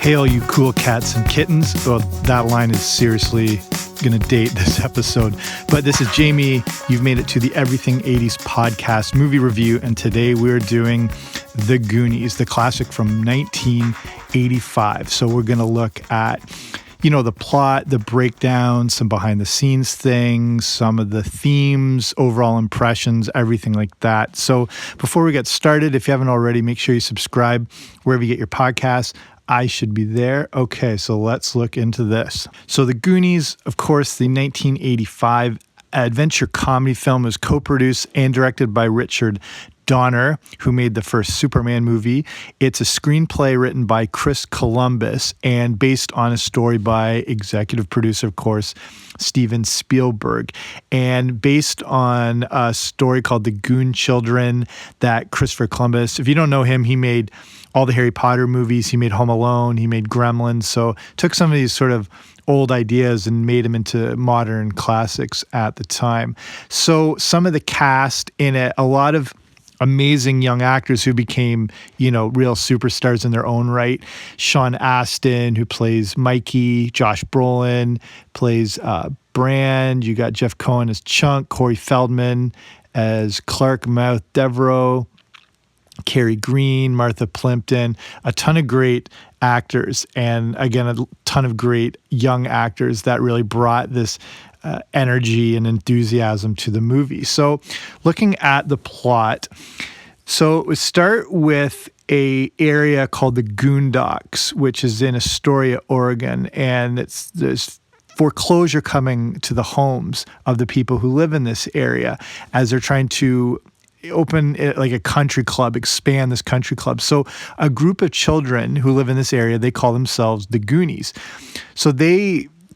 Hey, all you cool cats and kittens. Well, that line is seriously going to date this episode. But this is Jamie. You've made it to the Everything 80s podcast movie review. And today we're doing The Goonies, the classic from 1985. So we're going to look at, the plot, the breakdown, some behind the scenes things, some of the themes, overall impressions, everything like that. So before we get started, if you haven't already, make sure you subscribe wherever you get your podcasts. I should be there. Okay, so let's look into this. So The Goonies, of course, the 1985 adventure comedy film, was co-produced and directed by Richard Donner, who made the first Superman movie. It's a screenplay written by Chris Columbus and based on a story by executive producer, of course, Steven Spielberg, and based on a story called The Goon Children that Christopher Columbus, if you don't know him, he made all the Harry Potter movies, he made Home Alone, he made Gremlins, so took some of these sort of old ideas and made them into modern classics at the time. So some of the cast in it, a lot of amazing young actors who became, real superstars in their own right. Sean Astin, who plays Mikey, Josh Brolin plays Brand. You got Jeff Cohen as Chunk, Corey Feldman as Clark Mouth Devereaux, Carrie Green, Martha Plimpton, a ton of great actors, and again, a ton of great young actors that really brought this energy and enthusiasm to the movie. So looking at the plot, so we start with a area called the Goon Docks, which is in Astoria, Oregon, and there's foreclosure coming to the homes of the people who live in this area as they're trying to open like a country club, expand this country club. So a group of children who live in this area, they call themselves the Goonies. So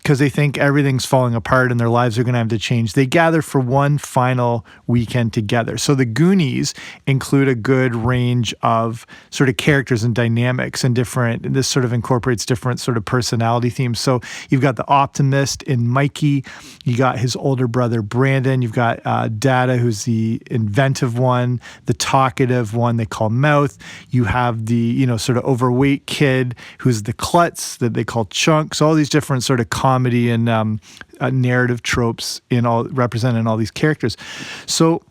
because they think everything's falling apart and their lives are going to have to change, they gather for one final weekend together. So the Goonies include a good range of sort of characters and dynamics and this sort of incorporates different sort of personality themes. So you've got the optimist in Mikey, you got his older brother Brandon, you've got Dada, who's the inventive one, the talkative one they call Mouth, you have the, sort of overweight kid who's the klutz that they call Chunk. So all these different sort of comedy and narrative tropes represented in all these characters. So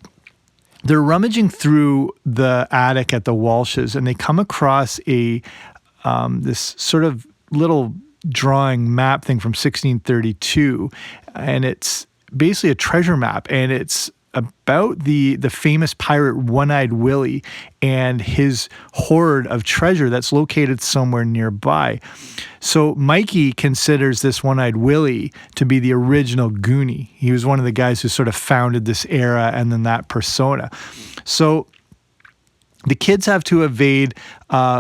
they're rummaging through the attic at the Walshes, and they come across this sort of little drawing map thing from 1632, and it's basically a treasure map, and it's about the famous pirate One-Eyed Willie and his hoard of treasure that's located somewhere nearby. So Mikey considers this One-Eyed Willie to be the original Goonie. He was one of the guys who sort of founded this era and then that persona. So the kids have to evade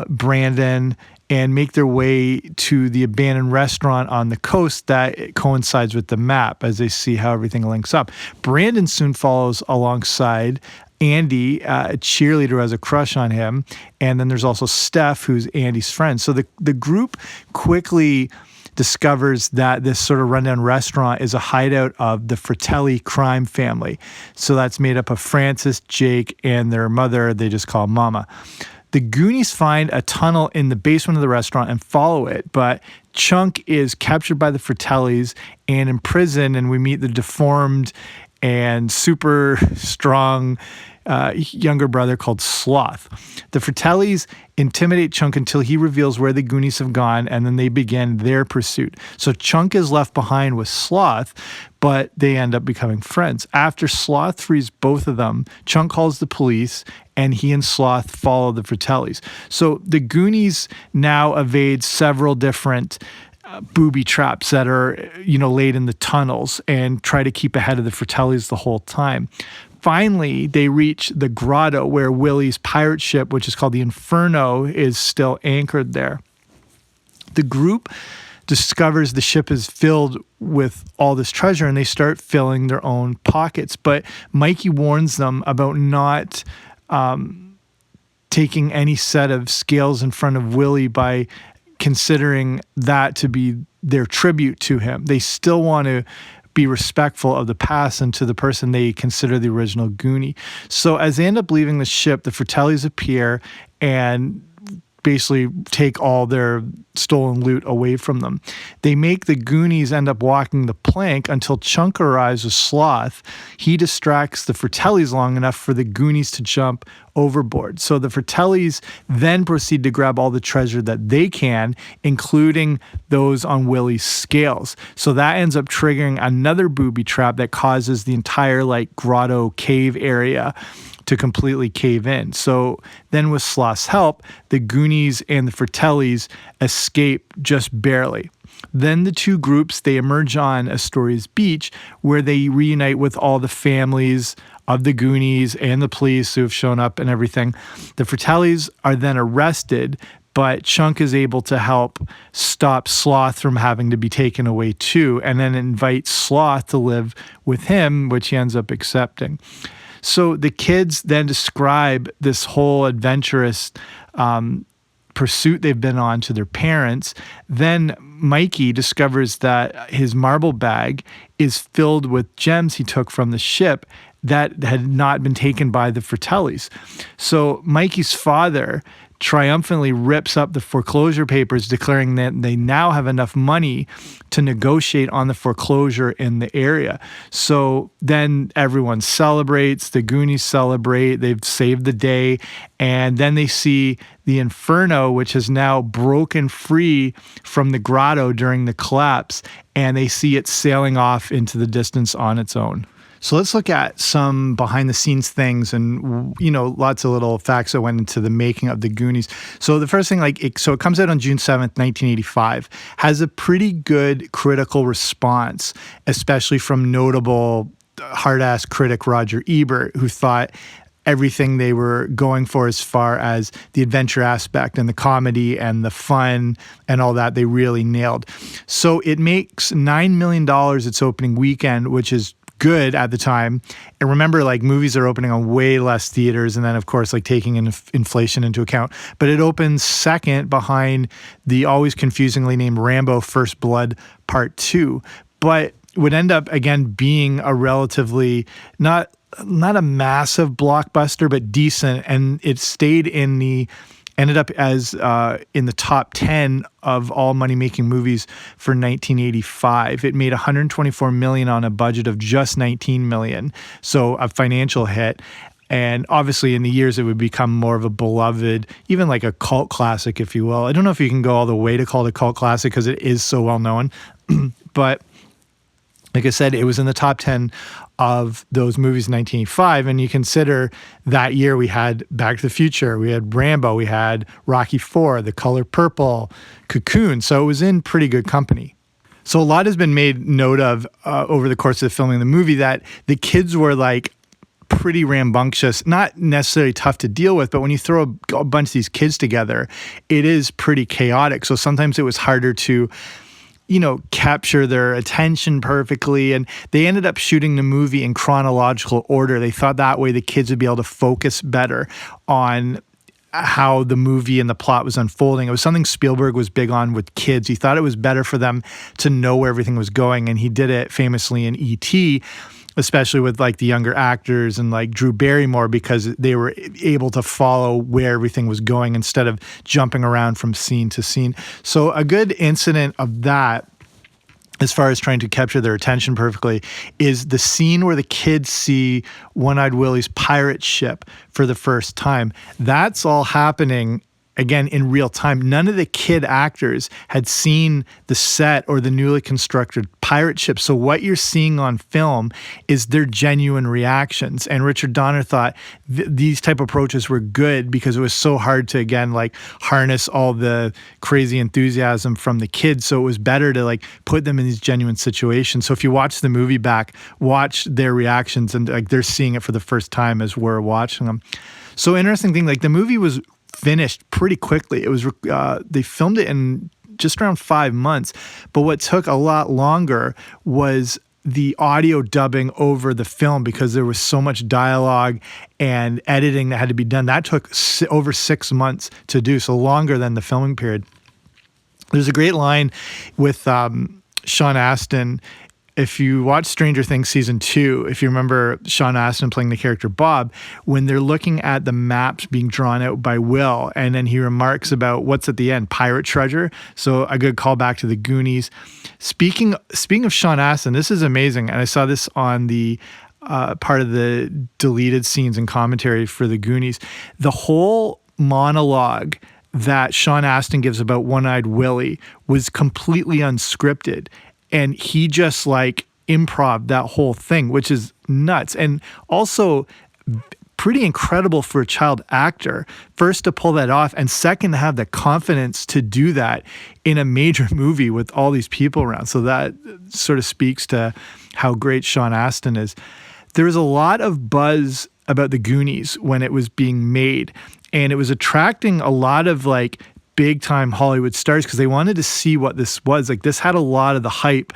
Brandon and make their way to the abandoned restaurant on the coast that coincides with the map as they see how everything links up. Brandon soon follows alongside Andy, a cheerleader who has a crush on him, and then there's also Steph, who's Andy's friend. So the group quickly discovers that this sort of rundown restaurant is a hideout of the Fratellis crime family. So that's made up of Francis, Jake, and their mother, they just call Mama. The Goonies find a tunnel in the basement of the restaurant and follow it, but Chunk is captured by the Fratellis and imprisoned, and we meet the deformed and super strong younger brother called Sloth. The Fratellis intimidate Chunk until he reveals where the Goonies have gone, and then they begin their pursuit. So Chunk is left behind with Sloth, but they end up becoming friends. After Sloth frees both of them, Chunk calls the police, and he and Sloth follow the Fratellis. So the Goonies now evade several different booby traps that are, laid in the tunnels and try to keep ahead of the Fratellis the whole time. Finally, they reach the Grotto where Willie's pirate ship, which is called the Inferno, is still anchored there. The group discovers the ship is filled with all this treasure and they start filling their own pockets. But Mikey warns them about not taking any set of scales in front of Willie by considering that to be their tribute to him. They still want to be respectful of the past and to the person they consider the original Goonie. So as they end up leaving the ship, the Fratellis appear and basically take all their stolen loot away from them. They make the Goonies end up walking the plank until Chunk arrives with Sloth. He distracts the Fratellis long enough for the Goonies to jump overboard. So the Fratellis then proceed to grab all the treasure that they can, including those on Willie's scales. So that ends up triggering another booby trap that causes the entire like grotto cave area to completely cave in. So then with Sloth's help, the Goonies and the Fratellis escape just barely. Then the two groups, they emerge on Astoria's beach where they reunite with all the families of the Goonies and the police who have shown up and everything. The Fratellis are then arrested, but Chunk is able to help stop Sloth from having to be taken away too, and then invites Sloth to live with him, which he ends up accepting. So the kids then describe this whole adventurous pursuit they've been on to their parents. Then Mikey discovers that his marble bag is filled with gems he took from the ship that had not been taken by the Fratellis. So Mikey's father triumphantly rips up the foreclosure papers, declaring that they now have enough money to negotiate on the foreclosure in the area. So then everyone celebrates, the Goonies celebrate, they've saved the day, and then they see the Inferno, which has now broken free from the grotto during the collapse, and they see it sailing off into the distance on its own. So let's look at some behind the scenes things and, lots of little facts that went into the making of the Goonies. So the first thing, it comes out on June 7th, 1985, has a pretty good critical response, especially from notable hard-ass critic Roger Ebert, who thought everything they were going for as far as the adventure aspect and the comedy and the fun and all that, they really nailed. So it makes $9 million its opening weekend, which is good at the time. And remember, movies are opening on way less theaters, and then of course taking inflation into account, but it opens second behind the always confusingly named Rambo First Blood Part 2, but would end up again being a relatively not a massive blockbuster, but decent, and it ended up as in the top 10 of all money-making movies for 1985. It made $124 million on a budget of just $19 million, so a financial hit. And obviously in the years it would become more of a beloved, even like a cult classic, if you will. I don't know if you can go all the way to call it a cult classic because it is so well known, but like I said, it was in the top 10 of those movies in 1985. And you consider that year we had Back to the Future, we had Rambo, we had Rocky IV, The Color Purple, Cocoon. So it was in pretty good company. So a lot has been made note of over the course of the filming of the movie that the kids were pretty rambunctious, not necessarily tough to deal with, but when you throw a bunch of these kids together, it is pretty chaotic. So sometimes it was harder to capture their attention perfectly. And they ended up shooting the movie in chronological order. They thought that way the kids would be able to focus better on how the movie and the plot was unfolding. It was something Spielberg was big on with kids. He thought it was better for them to know where everything was going. And he did it famously in E.T., especially with the younger actors and Drew Barrymore, because they were able to follow where everything was going instead of jumping around from scene to scene. So a good incident of that, as far as trying to capture their attention perfectly, is the scene where the kids see One-Eyed Willie's pirate ship for the first time. That's all happening again in real time. None of the kid actors had seen the set or the newly constructed pirate ship. So what you're seeing on film is their genuine reactions. And Richard Donner thought these type of approaches were good because it was so hard to, again, harness all the crazy enthusiasm from the kids. So it was better to put them in these genuine situations. So if you watch the movie back, watch their reactions, and they're seeing it for the first time as we're watching them. So interesting thing, the movie was finished pretty quickly. It was they filmed it in just around 5 months, but what took a lot longer was the audio dubbing over the film, because there was so much dialogue and editing that had to be done. That took over 6 months to do, so longer than the filming period. There's a great line with Sean Astin if you watch Stranger Things season 2, if you remember Sean Astin playing the character Bob, when they're looking at the maps being drawn out by Will, and then he remarks about what's at the end, pirate treasure. So a good callback to the Goonies. Speaking of Sean Astin, this is amazing, and I saw this on the part of the deleted scenes and commentary for the Goonies. The whole monologue that Sean Astin gives about One-Eyed Willie was completely unscripted. And he just like improv that whole thing, which is nuts. And also pretty incredible for a child actor, first to pull that off, and second to have the confidence to do that in a major movie with all these people around. So that sort of speaks to how great Sean Astin is. There was a lot of buzz about the Goonies when it was being made, and it was attracting a lot of like big time Hollywood stars because they wanted to see what this was. Like this had a lot of the hype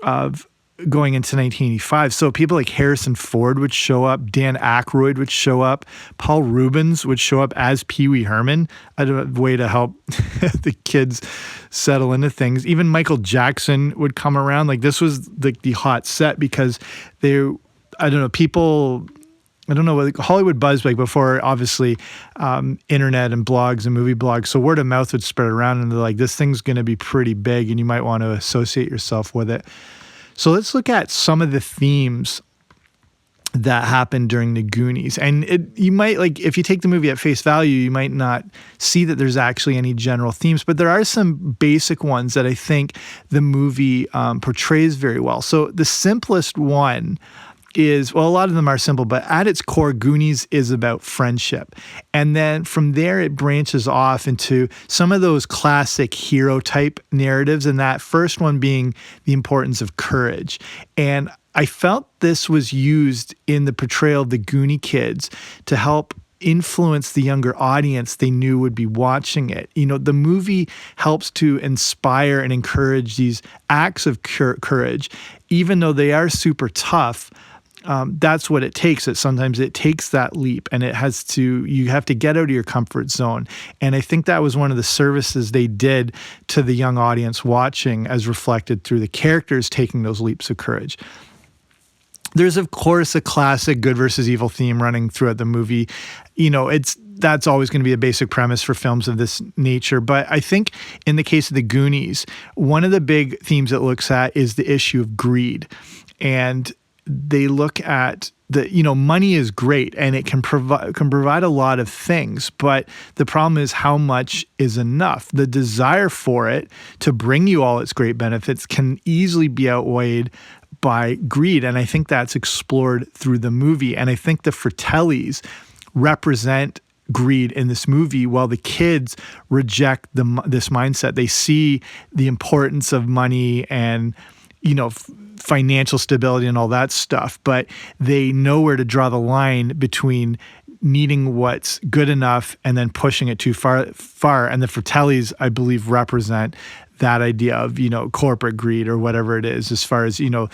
of going into 1985. So people like Harrison Ford would show up, Dan Aykroyd would show up, Paul Rubens would show up as Pee Wee Herman, a way to help the kids settle into things. Even Michael Jackson would come around. Like this was the hot set because people, I don't know what Hollywood buzz like before, obviously, internet and blogs and movie blogs. So word of mouth would spread around, and they're like, this thing's going to be pretty big, and you might want to associate yourself with it. So let's look at some of the themes that happened during the Goonies. And you might, like, if you take the movie at face value, you might not see that there's actually any general themes, but there are some basic ones that I think the movie portrays very well. So the simplest one is, well, a lot of them are simple, but at its core, Goonies is about friendship. And then from there, it branches off into some of those classic hero type narratives, and that first one being the importance of courage. And I felt this was used in the portrayal of the Goonie kids to help influence the younger audience they knew would be watching it. You know, the movie helps to inspire and encourage these acts of courage, even though they are super tough. That's what it takes. Sometimes it takes that leap, and you have to get out of your comfort zone. And I think that was one of the services they did to the young audience watching, as reflected through the characters taking those leaps of courage. There's, of course, a classic good versus evil theme running throughout the movie. You know, that's always going to be a basic premise for films of this nature. But I think in the case of the Goonies, one of the big themes it looks at is the issue of greed. And they look at money is great and it can provide a lot of things, but the problem is how much is enough. The desire for it to bring you all its great benefits can easily be outweighed by greed, and I think that's explored through the movie. And I think the Fratellis represent greed in this movie, while the kids reject this mindset. They see the importance of money and financial stability and all that stuff, but they know where to draw the line between needing what's good enough and then pushing it too far. And the Fratellis, I believe, represent that idea of, corporate greed or whatever it is, as far as, trying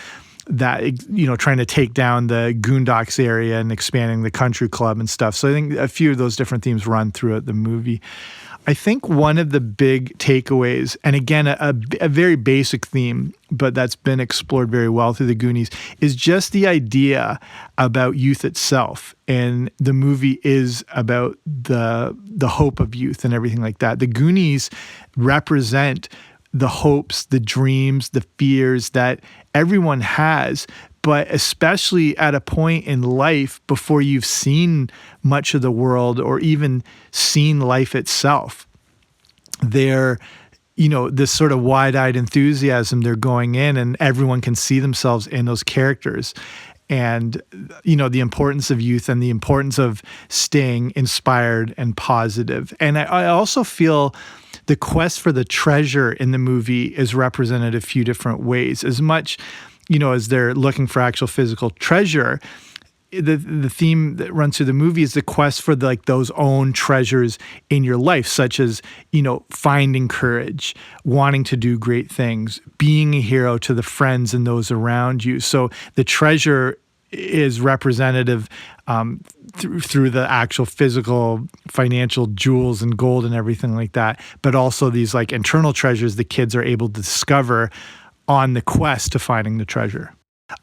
to take down the Goon Docks area and expanding the country club and stuff. So I think a few of those different themes run throughout the movie. I think one of the big takeaways, and again, a very basic theme, but that's been explored very well through the Goonies, is just the idea about youth itself. And the movie is about the hope of youth and everything like that. The Goonies represent the hopes, the dreams, the fears that everyone has, but especially at a point in life before you've seen much of the world or even seen life itself. They're, this sort of wide-eyed enthusiasm, they're going in, and everyone can see themselves in those characters. And, the importance of youth and the importance of staying inspired and positive. And I also feel the quest for the treasure in the movie is represented a few different ways. As much as they're looking for actual physical treasure, the theme that runs through the movie is the quest for those own treasures in your life, such as, finding courage, wanting to do great things, being a hero to the friends and those around you. So the treasure is representative through the actual physical, financial jewels and gold and everything like that, but also these internal treasures the kids are able to discover on the quest to finding the treasure.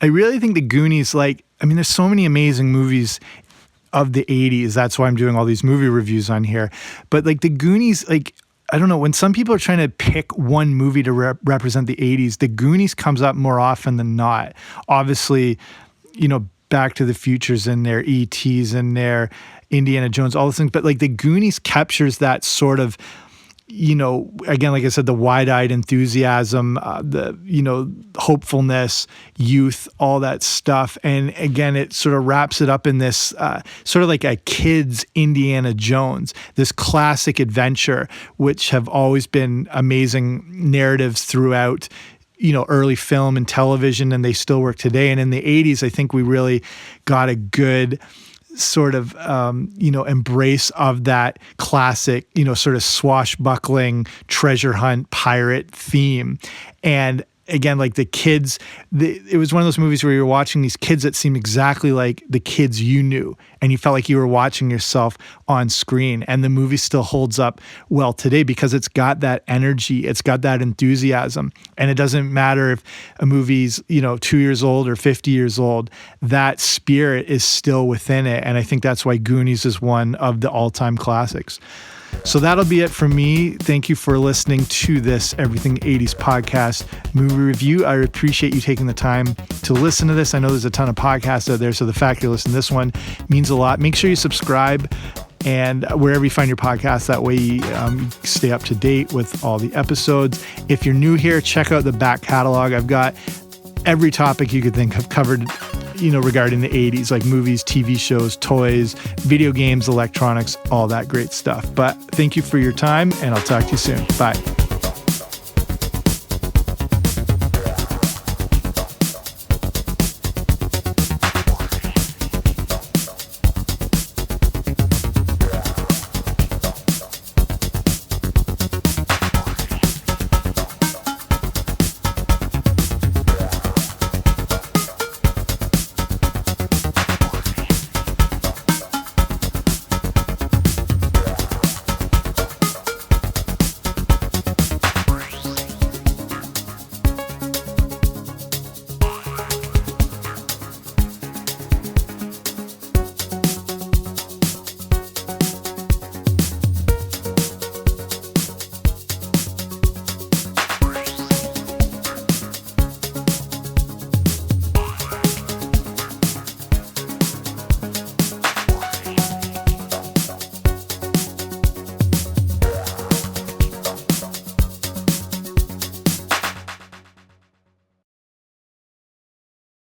I really think the Goonies, there's so many amazing movies of the 80s. That's why I'm doing all these movie reviews on here. But like the Goonies, I don't know, when some people are trying to pick one movie to represent the 80s, the Goonies comes up more often than not. Obviously, Back to the Future's in there, E.T.'s in there, Indiana Jones, all those things. But like the Goonies captures that sort of, again, like I said, the wide-eyed enthusiasm, the hopefulness, youth, all that stuff. And again, it sort of wraps it up in this sort of like a kid's Indiana Jones, this classic adventure, which have always been amazing narratives throughout early film and television, and they still work today. And in the 80s, I think we really got a good sort of, embrace of that classic, sort of swashbuckling treasure hunt pirate theme. And again, like the kids, it was one of those movies where you were watching these kids that seemed exactly like the kids you knew, and you felt like you were watching yourself on screen. And the movie still holds up well today because it's got that energy, it's got that enthusiasm. And it doesn't matter if a movie's, 2 years old or 50 years old, that spirit is still within it. And I think that's why Goonies is one of the all-time classics. So that'll be it from me. Thank you for listening to this Everything 80s podcast movie review. I appreciate you taking the time to listen to this. I know there's a ton of podcasts out there, so the fact you're listening to this one means a lot. Make sure you subscribe and wherever you find your podcast, that way you stay up to date with all the episodes. If you're new here, check out the back catalog. I've got every topic you could think of covered, regarding the 80s, like movies, TV shows, toys, video games, electronics, all that great stuff. But thank you for your time, and I'll talk to you soon. Bye.